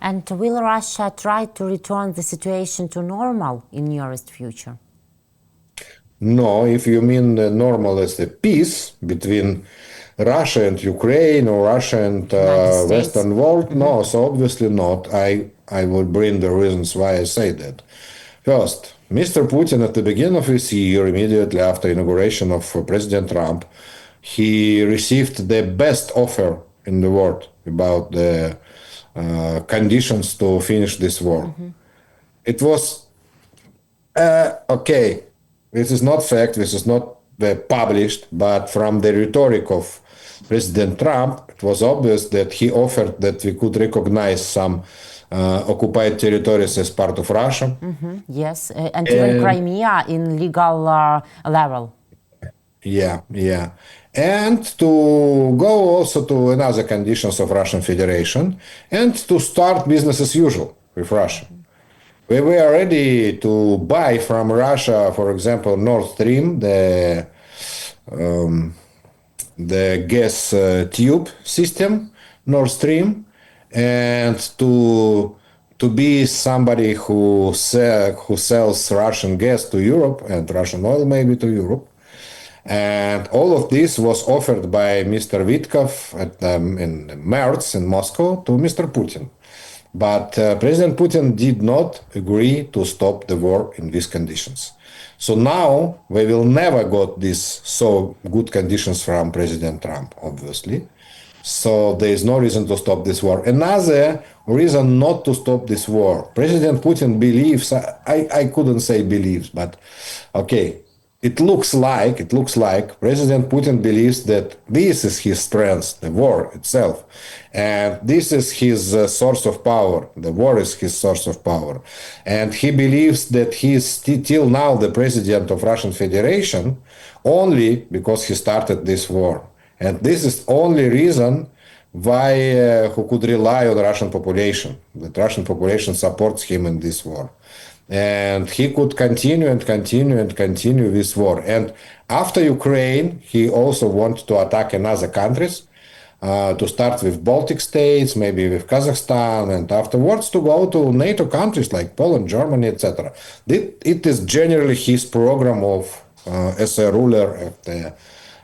And will Russia try to return the situation to normal in nearest future? No, if you mean normal as the peace between Russia and Ukraine or Russia and Western world, no, so obviously not. I will bring the reasons why I say that. First, Mr. Putin at the beginning of this year, immediately after inauguration of President Trump, he received the best offer in the world about the conditions to finish this war. It was okay. This is not fact. This is not published, but from the rhetoric of President Trump, it was obvious that he offered that we could recognize some occupied territories as part of Russia. Yes, and even Crimea in legal level. Yeah. And to go also to another conditions of Russian Federation and to start business as usual with Russia. We were ready to buy from Russia, for example, Nord Stream, the gas tube system, Nord Stream, and to be somebody who sells Russian gas to Europe and Russian oil maybe to Europe. And all of this was offered by Mr. Vitkov in March in Moscow to Mr. Putin. But President Putin did not agree to stop the war in these conditions. So now we will never got these so good conditions from President Trump, obviously. So there is no reason to stop this war. Another reason not to stop this war. President Putin believes, I couldn't say believes, but okay. It looks like President Putin believes that this is his strength, the war itself. And this is his source of power. The war is his source of power. And he believes that he is till now the president of Russian Federation only because he started this war. And this is only reason why who could rely on the Russian population. The Russian population supports him in this war. And he could continue this war. And after Ukraine, he also wants to attack another countries, to start with Baltic states, maybe with Kazakhstan, and afterwards to go to NATO countries like Poland, Germany, etc. It is generally his program of as a ruler,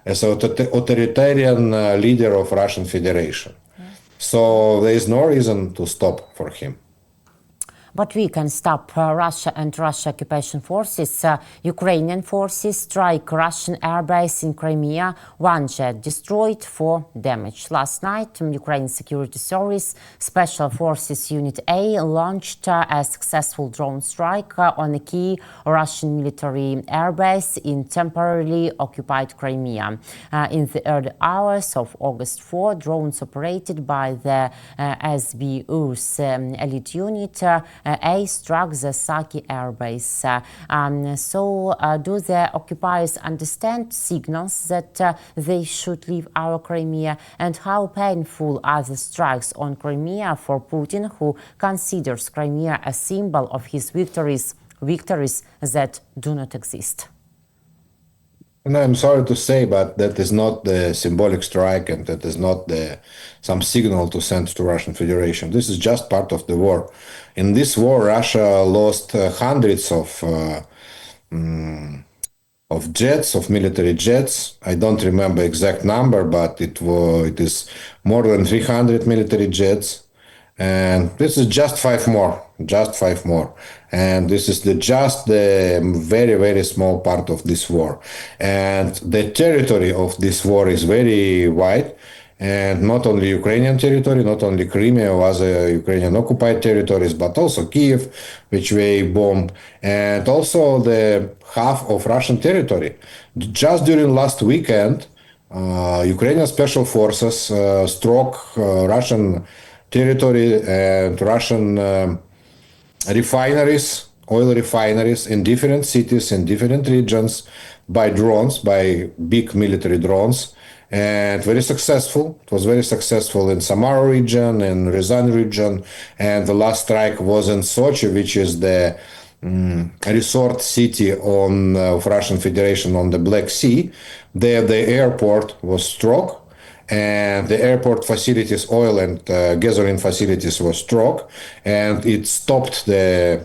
as an authoritarian leader of Russian Federation. So there is no reason to stop for him. But we can stop Russia and Russian occupation forces. Ukrainian forces strike Russian airbase in Crimea. One jet destroyed, 4 damaged. Last night, Ukraine Security Service Special Forces Unit A launched a successful drone strike on a key Russian military airbase in temporarily occupied Crimea. In the early hours of August 4, drones operated by the SBU's elite unit A struck the Saki airbase. So do the occupiers understand signals that they should leave our Crimea? And how painful are the strikes on Crimea for Putin, who considers Crimea a symbol of his victories that do not exist? No, I'm sorry to say, but that is not the symbolic strike, and that is not some signal to send to Russian Federation. This is just part of the war. In this war, Russia lost hundreds of jets, of military jets. I don't remember exact number, but it is more than 300 military jets. And this is just five more. And this is just the very, very small part of this war. And the territory of this war is very wide. And not only Ukrainian territory, not only Crimea or other Ukrainian occupied territories, but also Kyiv, which they bombed, and also the half of Russian territory. Just during last weekend, Ukrainian special forces struck Russian territory and Russian refineries, oil refineries in different cities, in different regions by drones, by big military drones, and very successful. It was very successful in Samara region, in Ryazan region, and the last strike was in Sochi, which is the resort city of Russian Federation on the Black Sea. There the airport was struck. and the airport facilities, oil and gasoline facilities were struck, and it stopped this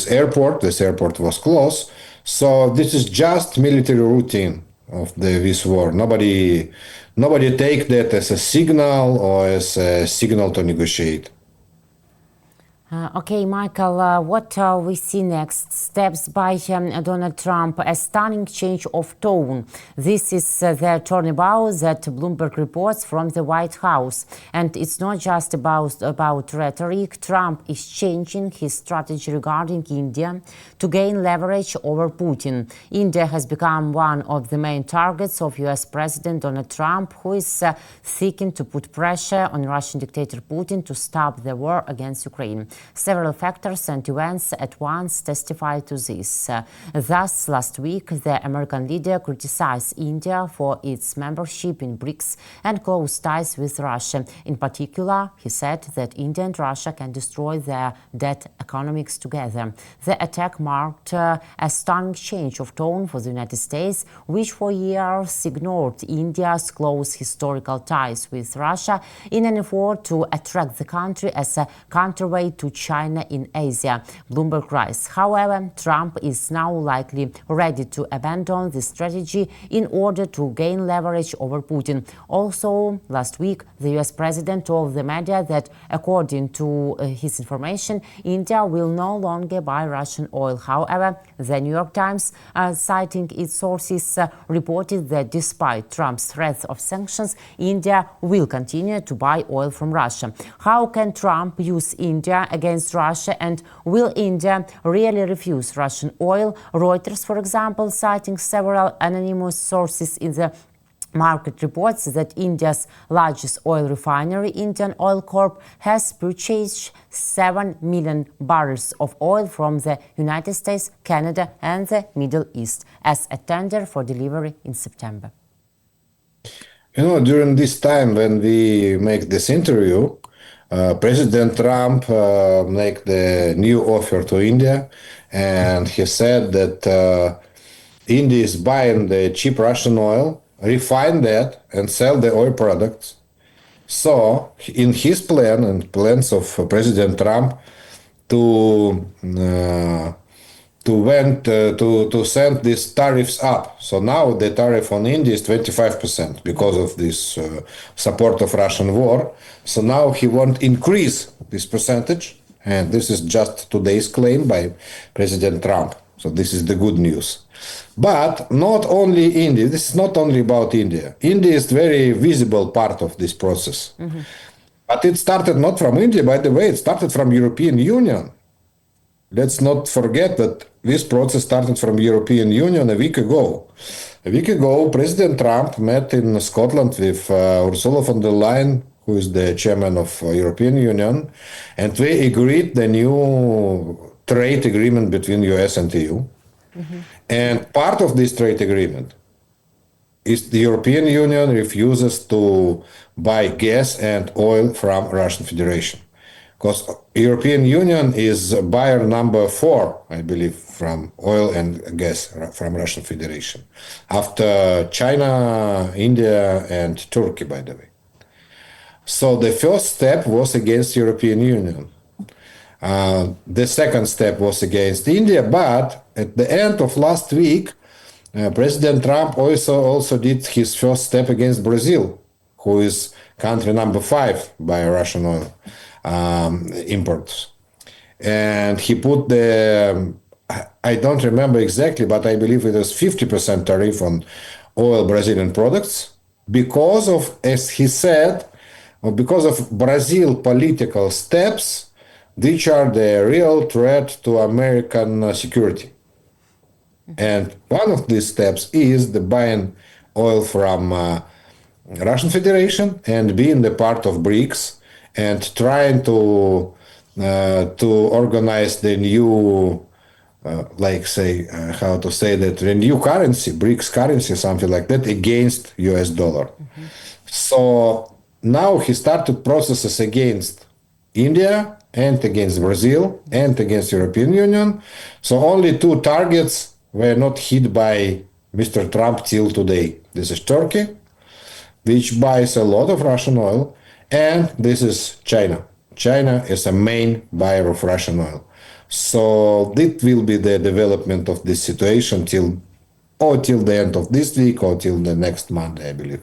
airport. This airport was closed. So this is just military routine of this war. Nobody take that as a signal or as a signal to negotiate. Okay, Michael, what we see next? Steps by Donald Trump, a stunning change of tone. This is the turnabout that Bloomberg reports from the White House. And it's not just about rhetoric. Trump is changing his strategy regarding India to gain leverage over Putin. India has become one of the main targets of US President Donald Trump, who is seeking to put pressure on Russian dictator Putin to stop the war against Ukraine. Several factors and events at once testify to this. Thus, last week, the American leader criticized India for its membership in BRICS and close ties with Russia. In particular, he said that India and Russia can destroy their debt economies together. The attack marked a stunning change of tone for the United States, which for years ignored India's close historical ties with Russia in an effort to attract the country as a counterweight to China in Asia, Bloomberg writes. However, Trump is now likely ready to abandon this strategy in order to gain leverage over Putin. Also, last week, the US president told the media that, according to his information, India will no longer buy Russian oil. However, the New York Times, citing its sources, reported that despite Trump's threats of sanctions, India will continue to buy oil from Russia. How can Trump use India against Russia, and will India really refuse Russian oil? Reuters, for example, citing several anonymous sources in the market, reports that India's largest oil refinery, Indian Oil Corp, has purchased 7 million barrels of oil from the United States, Canada, and the Middle East as a tender for delivery in September. During this time when we make this interview, President Trump make the new offer to India, and he said that India is buying the cheap Russian oil, refine that, and sell the oil products. So, in his plan and plans of President Trump to send these tariffs up. So now the tariff on India is 25% because of this support of Russian war. So now he won't increase this percentage, and this is just today's claim by President Trump. So this is the good news. But not only India. This is not only about India. India is very visible part of this process. Mm-hmm. But it started not from India, by the way. It started from European Union. Let's not forget that this process started from European Union a week ago. A week ago, President Trump met in Scotland with Ursula von der Leyen, who is the chairman of European Union, and we agreed the new trade agreement between US and EU. Mm-hmm. And part of this trade agreement is the European Union refuses to buy gas and oil from Russian Federation. Because European Union is buyer number 4, I believe, from oil and gas from Russian Federation, after China, India, and Turkey, by the way. So the first step was against European Union. The second step was against India, but at the end of last week, President Trump also did his first step against Brazil, who is country number 5 by Russian oil imports. And he put I don't remember exactly, but I believe it was 50% tariff on oil Brazilian products because of, as he said, because of Brazil political steps, which are the real threat to American security. And one of these steps is the buying oil from Russian Federation and being the part of BRICS and trying to organize the new, the new currency, BRICS currency, something like that, against US dollar. Mm-hmm. So now he started processes against India and against Brazil and against European Union. So only 2 targets were not hit by Mr. Trump till today. This is Turkey, which buys a lot of Russian oil, and this is China. China is a main buyer of Russian oil. So it will be the development of this situation till the end of this week or till the next Monday, I believe.